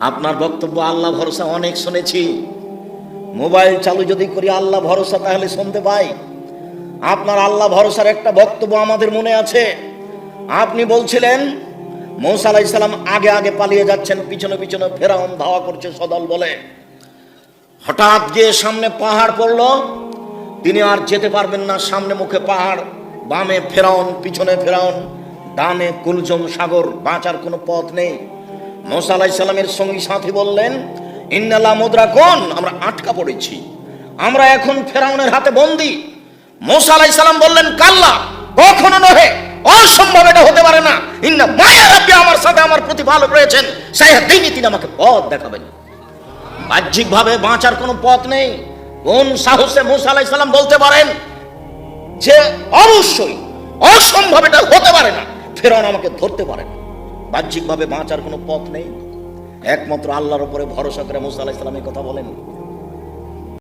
আপনার বক্তব্য আল্লাহ ভরসা অনেক শুনেছি, মোবাইল চালু যদি করি আল্লাহ ভরসা তাহলে শুনতে পাই। আপনার আল্লাহ ভরসার একটা বক্তব্য আমাদের মনে আছে। আপনি বলছিলেন মূসা আলাইহিস সালাম আগে আগে পালিয়ে যাচ্ছেন, পিছনে পিছনে ফেরাউন ধাওয়া করছে সদল বলে। হঠাৎ গিয়ে সামনে পাহাড় পড়ল, তিনি আর যেতে পারবেন না। সামনে মুখে পাহাড়, বামে ফেরাউন, পিছনে ফেরাউন, ডানে কুলজম সাগর, বাঁচার কোনো পথ নেই। মূসা আলাইহিস সালামের সঙ্গী সাথী বললেন, ইন্নালা মুদরাকুন, আমরা আটকা পড়েছি, আমরা এখন ফেরাউনের হাতে বন্দী। মূসা আলাইহিস সালাম বললেন, কাল্লা, কখনো নহে, অসম্ভব, এটা হতে পারে না। ইন্না মায়া রাব্বি, আমার সাথে আমার প্রতি ভালো রয়েছেন, সাইয়াহদিনি, তিনি আমাকে পথ দেখাবেন। বাহ্যিকভাবে বাঁচার কোনো পথ নেই। কোন সাহসে মূসা আলাইহিস সালাম বলতে পারেন যে অবশ্যই অসম্ভব, এটা হতে পারে না, ফেরাউন আমাকে ধরতে পারে না? বাহ্যিকভাবে বাঁচার কোনো পথ নেই। একমাত্র আল্লাহর উপরে ভরসা করে মূসা আলাইহিস সালাম এই কথা বলেন।